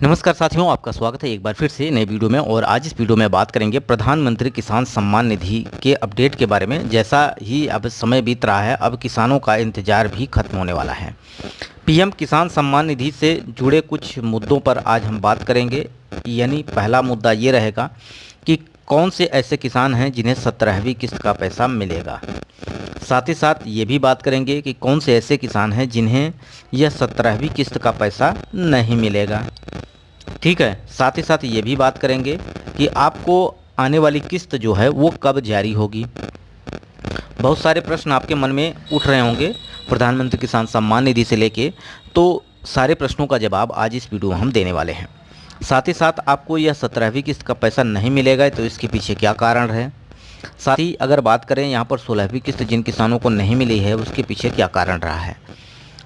नमस्कार साथियों, आपका स्वागत है एक बार फिर से नई वीडियो में। और आज इस वीडियो में बात करेंगे प्रधानमंत्री किसान सम्मान निधि के अपडेट के बारे में। जैसा ही अब समय बीत रहा है, अब किसानों का इंतजार भी खत्म होने वाला है। पीएम किसान सम्मान निधि से जुड़े कुछ मुद्दों पर आज हम बात करेंगे। यानी पहला मुद्दा ये रहेगा कि कौन से ऐसे किसान हैं जिन्हें 17वीं किस्त का पैसा मिलेगा। साथ ही साथ ये भी बात करेंगे कि कौन से ऐसे किसान हैं जिन्हें यह 17वीं किस्त का पैसा नहीं मिलेगा। ठीक है, साथ ही साथ ये भी बात करेंगे कि आपको आने वाली किस्त जो है वो कब जारी होगी। बहुत सारे प्रश्न आपके मन में उठ रहे होंगे प्रधानमंत्री किसान सम्मान निधि से लेके, तो सारे प्रश्नों का जवाब आज इस वीडियो में हम देने वाले हैं। साथ ही साथ आपको यह 17वीं किस्त का पैसा नहीं मिलेगा तो इसके पीछे क्या कारण है। साथ ही अगर बात करें यहाँ पर 16वीं किस्त जिन किसानों को नहीं मिली है उसके पीछे क्या कारण रहा है।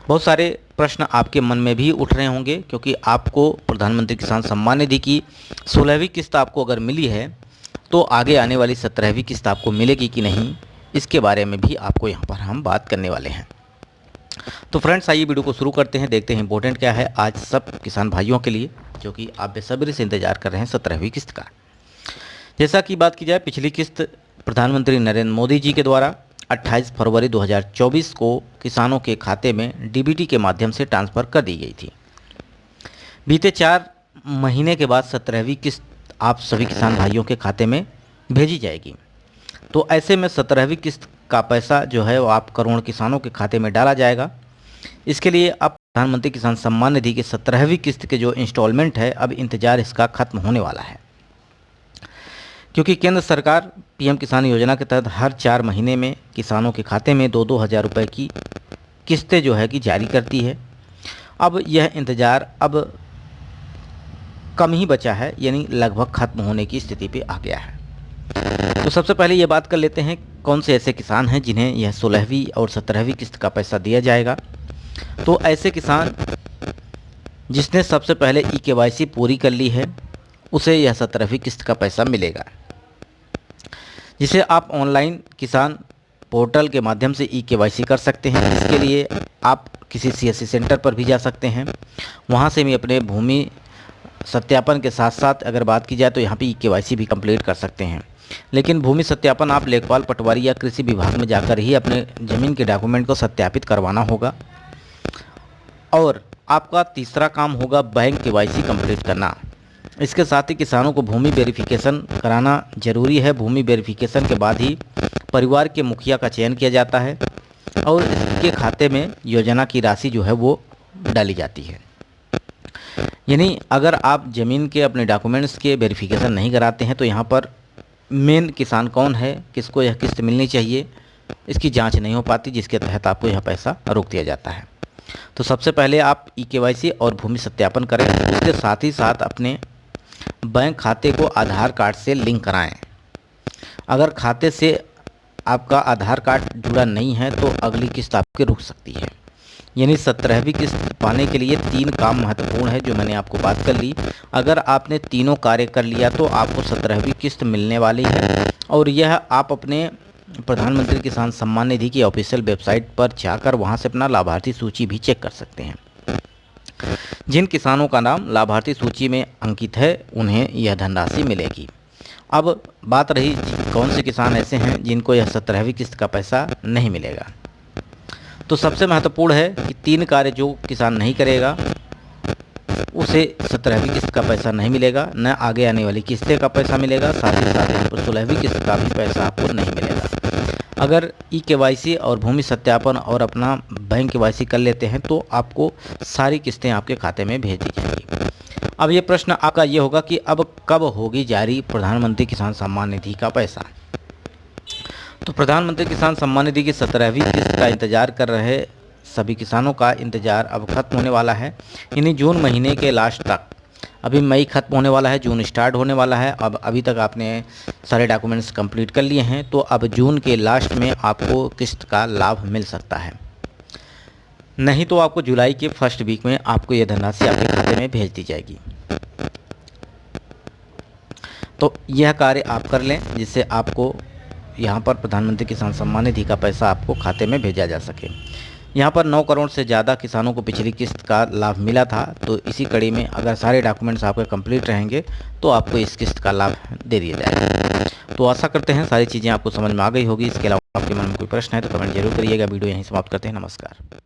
बहुत सारे प्रश्न आपके मन में भी उठ रहे होंगे, क्योंकि आपको प्रधानमंत्री किसान सम्मान निधि की 16वीं किस्त आपको अगर मिली है तो आगे आने वाली 17वीं किस्त आपको मिलेगी कि नहीं, इसके बारे में भी आपको यहाँ पर हम बात करने वाले हैं। तो फ्रेंड्स, आइए वीडियो को शुरू करते हैं, देखते हैं इंपॉर्टेंट क्या है आज सब किसान भाइयों के लिए जो कि आप बेसब्री से इंतजार कर रहे हैं 17वीं किस्त का। जैसा कि बात की जाए, पिछली किस्त प्रधानमंत्री नरेंद्र मोदी जी के द्वारा 28 फरवरी 2024 को किसानों के खाते में डीबीटी के माध्यम से ट्रांसफ़र कर दी गई थी। बीते 4 महीने के बाद 17वीं किस्त आप सभी किसान भाइयों के खाते में भेजी जाएगी। तो ऐसे में 17वीं किस्त का पैसा जो है वो आप करोड़ किसानों के खाते में डाला जाएगा। इसके लिए अब प्रधानमंत्री किसान सम्मान निधि के 17वीं किस्त के जो इंस्टॉलमेंट है, अब इंतज़ार इसका ख़त्म होने वाला है, क्योंकि केंद्र सरकार पीएम किसान योजना के तहत हर 4 महीने में किसानों के खाते में 2-2 हज़ार रुपये की किस्तें जो है कि जारी करती है। अब यह इंतज़ार अब कम ही बचा है, यानी लगभग ख़त्म होने की स्थिति पे आ गया है। तो सबसे पहले ये बात कर लेते हैं कौन से ऐसे किसान हैं जिन्हें यह 16वीं और 17वीं किस्त का पैसा दिया जाएगा। तो ऐसे किसान जिसने सबसे पहले eKYC पूरी कर ली है उसे यह 17वीं किस्त का पैसा मिलेगा, जिसे आप ऑनलाइन किसान पोर्टल के माध्यम से eKYC कर सकते हैं। इसके लिए आप किसी CSC सेंटर पर भी जा सकते हैं, वहां से भी अपने भूमि सत्यापन के साथ साथ अगर बात की जाए तो यहाँ पे eKYC भी कंप्लीट कर सकते हैं। लेकिन भूमि सत्यापन आप लेखपाल, पटवारी या कृषि विभाग में जाकर ही अपने ज़मीन के डॉक्यूमेंट को सत्यापित करवाना होगा। और आपका तीसरा काम होगा बैंक KYC कंप्लीट करना। इसके साथ ही किसानों को भूमि वेरिफिकेशन कराना जरूरी है। भूमि वेरिफिकेशन के बाद ही परिवार के मुखिया का चयन किया जाता है और इसके खाते में योजना की राशि जो है वो डाली जाती है। यानी अगर आप ज़मीन के अपने डॉक्यूमेंट्स के वेरिफिकेशन नहीं कराते हैं तो यहाँ पर मेन किसान कौन है, किसको यह किस्त मिलनी चाहिए, इसकी जाँच नहीं हो पाती, जिसके तहत आपको यह पैसा रोक दिया जाता है। तो सबसे पहले आप eKYC और भूमि सत्यापन करें। इसके साथ ही साथ अपने बैंक खाते को आधार कार्ड से लिंक कराएं। अगर खाते से आपका आधार कार्ड जुड़ा नहीं है तो अगली किस्त आपकी रुक सकती है। यानी 17वीं किस्त पाने के लिए 3 काम महत्वपूर्ण है जो मैंने आपको बात कर ली। अगर आपने तीनों कार्य कर लिया तो आपको 17वीं किस्त मिलने वाली है। और यह आप अपने प्रधानमंत्री किसान सम्मान निधि की ऑफिशियल वेबसाइट पर जाकर वहां से अपना लाभार्थी सूची भी चेक कर सकते हैं। जिन किसानों का नाम लाभार्थी सूची में अंकित है उन्हें यह धनराशि मिलेगी। अब बात रही कौन से किसान ऐसे हैं जिनको यह 17वीं किस्त का पैसा नहीं मिलेगा। तो सबसे महत्वपूर्ण है कि 3 कार्य जो किसान नहीं करेगा उसे 17वीं किस्त का पैसा नहीं मिलेगा, न आगे आने वाली किस्तें का पैसा मिलेगा, साथ ही साथ यहाँ पर 16वीं किस्त का भी पैसा आपको नहीं मिलेगा। अगर eKYC और भूमि सत्यापन और अपना बैंक KYC कर लेते हैं तो आपको सारी किस्तें आपके खाते में भेज दी जाएंगी। अब ये प्रश्न आपका ये होगा कि अब कब होगी जारी प्रधानमंत्री किसान सम्मान निधि का पैसा। तो प्रधानमंत्री किसान सम्मान निधि की 17वीं किस्त का इंतजार कर रहे सभी किसानों का इंतजार अब खत्म होने वाला है। यानी जून महीने के लास्ट तक, अभी मई खत्म होने वाला है, जून स्टार्ट होने वाला है। अब अभी तक आपने सारे डॉक्यूमेंट्स कंप्लीट कर लिए हैं तो अब जून के लास्ट में आपको किस्त का लाभ मिल सकता है, नहीं तो आपको जुलाई के फर्स्ट वीक में आपको यह धनराशि आपके खाते में भेज दी जाएगी। तो यह कार्य आप कर लें जिससे आपको यहाँ पर प्रधानमंत्री किसान सम्मान निधि का पैसा आपको खाते में भेजा जा सके। यहाँ पर 9 करोड़ से ज़्यादा किसानों को पिछली किस्त का लाभ मिला था। तो इसी कड़ी में अगर सारे डॉक्यूमेंट्स आपके कंप्लीट रहेंगे तो आपको इस किस्त का लाभ दे दिया जाएगा। तो आशा करते हैं सारी चीज़ें आपको समझ में आ गई होगी। इसके अलावा आपके मन में कोई प्रश्न है तो कमेंट जरूर करिएगा। वीडियो यहीं समाप्त करते हैं। नमस्कार।